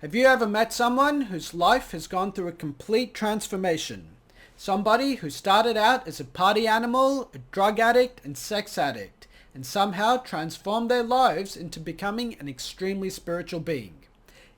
Have you ever met someone whose life has gone through a complete transformation? Somebody who started out as a party animal, a drug addict and sex addict, and somehow transformed their lives into becoming an extremely spiritual being.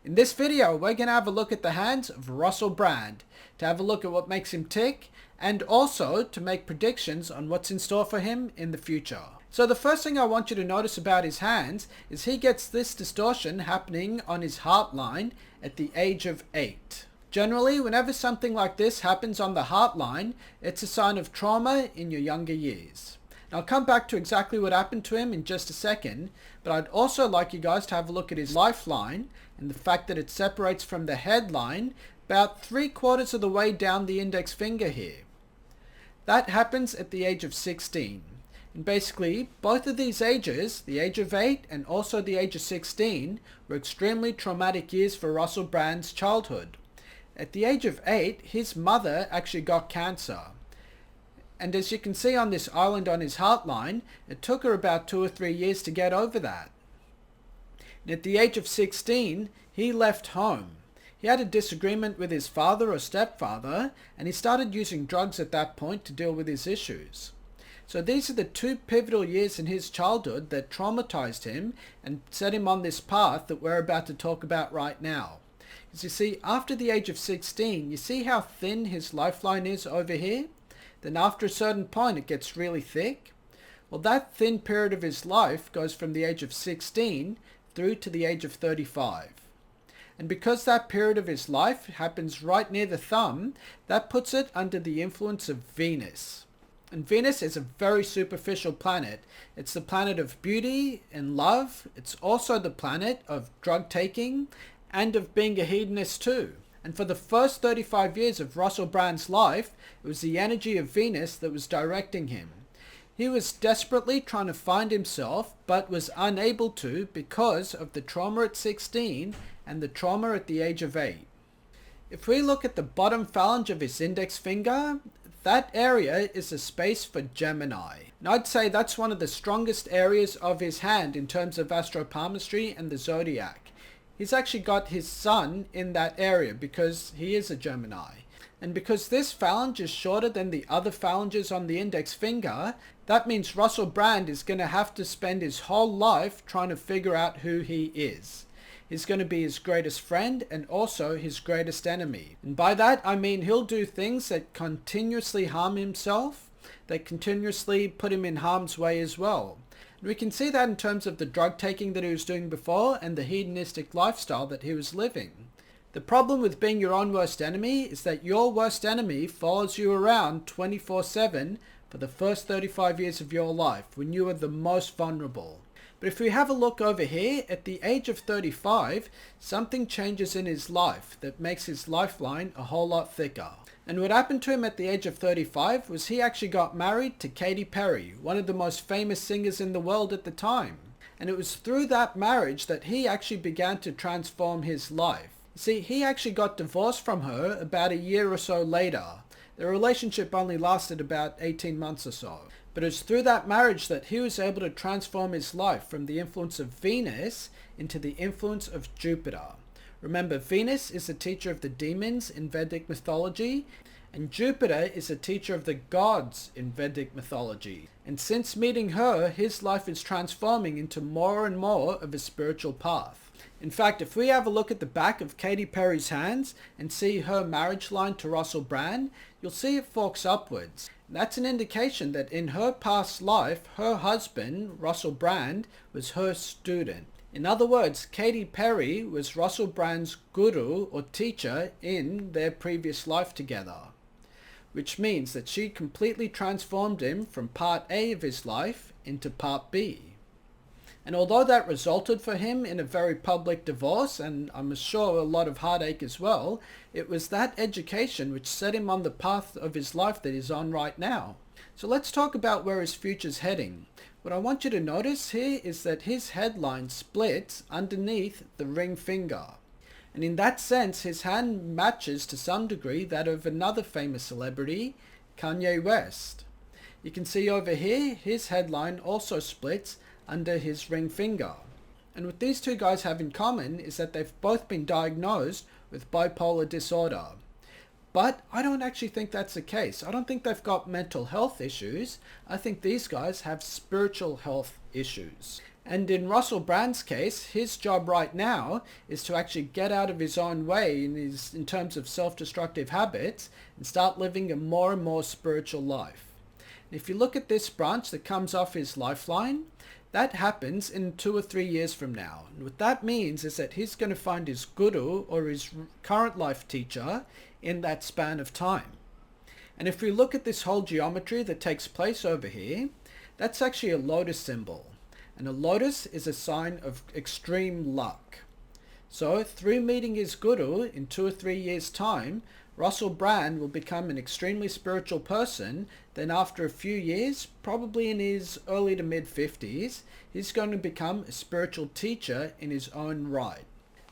In this video, we're going to have a look at the hands of Russell Brand, to have a look at what makes him tick, and also to make predictions on what's in store for him in the future. So the first thing I want you to notice about his hands is he gets this distortion happening on his heart line at the age of 8. Generally, whenever something like this happens on the heart line, it's a sign of trauma in your younger years. Now, I'll come back to exactly what happened to him in just a second, but I'd also like you guys to have a look at his lifeline and the fact that it separates from the headline about 3/4 of the way down the index finger here. That happens at the age of 16. And basically, both of these ages, the age of 8 and also the age of 16, were extremely traumatic years for Russell Brand's childhood. At the age of 8, his mother actually got cancer. And as you can see on this island on his heart line, it took her about 2 or 3 years to get over that. And at the age of 16, he left home. He had a disagreement with his father or stepfather, and he started using drugs at that point to deal with his issues. So these are the two pivotal years in his childhood that traumatized him and set him on this path that we're about to talk about right now. As you see, after the age of 16, you see how thin his lifeline is over here? Then after a certain point, it gets really thick. Well, that thin period of his life goes from the age of 16 through to the age of 35. And because that period of his life happens right near the thumb, that puts it under the influence of Venus. And Venus is a very superficial planet. It's the planet of beauty and love. It's also the planet of drug taking and of being a hedonist too. And for the first 35 years of Russell Brand's life, it was the energy of Venus that was directing him. He was desperately trying to find himself, but was unable to because of the trauma at 16 and the trauma at the age of 8. If we look at the bottom phalange of his index finger, that area is a space for Gemini. And I'd say that's one of the strongest areas of his hand in terms of astropalmistry and the zodiac. He's actually got his sun in that area because he is a Gemini. And because this phalange is shorter than the other phalanges on the index finger, that means Russell Brand is going to have to spend his whole life trying to figure out who he is. He's going to be his greatest friend and also his greatest enemy. And by that, I mean he'll do things that continuously harm himself, that continuously put him in harm's way as well. And we can see that in terms of the drug taking that he was doing before and the hedonistic lifestyle that he was living. The problem with being your own worst enemy is that your worst enemy follows you around 24/7 for the first 35 years of your life when you are the most vulnerable. But if we have a look over here, at the age of 35, something changes in his life that makes his lifeline a whole lot thicker. And what happened to him at the age of 35 was he actually got married to Katy Perry, one of the most famous singers in the world at the time. And it was through that marriage that he actually began to transform his life. See, he actually got divorced from her about a year or so later. The relationship only lasted about 18 months or so. But it was through that marriage that he was able to transform his life from the influence of Venus into the influence of Jupiter. Remember, Venus is the teacher of the demons in Vedic mythology, and Jupiter is a teacher of the gods in Vedic mythology. And since meeting her, his life is transforming into more and more of a spiritual path. In fact, if we have a look at the back of Katy Perry's hands and see her marriage line to Russell Brand, you'll see it forks upwards. That's an indication that in her past life, her husband, Russell Brand, was her student. In other words, Katy Perry was Russell Brand's guru or teacher in their previous life together, which means that she completely transformed him from part A of his life into part B. And although that resulted for him in a very public divorce, and I'm sure a lot of heartache as well, it was that education which set him on the path of his life that he's on right now. So let's talk about where his future's heading. What I want you to notice here is that his headline splits underneath the ring finger. And in that sense, his hand matches to some degree that of another famous celebrity, Kanye West. You can see over here, his headline also splits under his ring finger. And what these two guys have in common is that they've both been diagnosed with bipolar disorder. But I don't actually think that's the case. I don't think they've got mental health issues. I think these guys have spiritual health issues. And in Russell Brand's case, his job right now is to actually get out of his own way in terms of self-destructive habits and start living a more and more spiritual life. And if you look at this branch that comes off his lifeline, that happens in 2 or 3 years from now. And what that means is that he's going to find his guru or his current life teacher in that span of time. And if we look at this whole geometry that takes place over here, that's actually a lotus symbol. And a lotus is a sign of extreme luck. So through meeting his guru in 2 or 3 years' time, Russell Brand will become an extremely spiritual person. Then after a few years, probably in his early to mid 50s, he's going to become a spiritual teacher in his own right.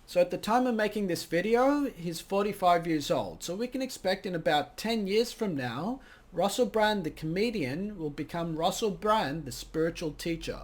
So at the time of making this video, he's 45 years old. So we can expect in about 10 years from now, Russell Brand the comedian will become Russell Brand the spiritual teacher.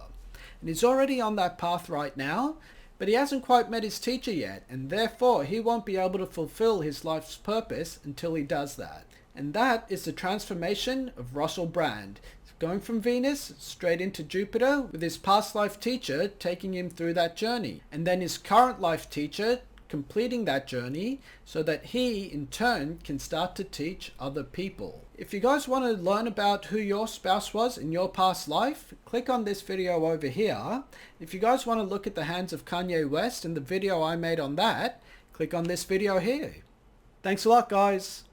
And he's already on that path right now, but he hasn't quite met his teacher yet, and therefore he won't be able to fulfill his life's purpose until he does that. And that is the transformation of Russell Brand, going from Venus straight into Jupiter with his past life teacher taking him through that journey, and then his current life teacher completing that journey so that he in turn can start to teach other people. If you guys want to learn about who your spouse was in your past life, click on this video over here. If you guys want to look at the hands of Kanye West and the video I made on that, click on this video here. Thanks a lot, guys.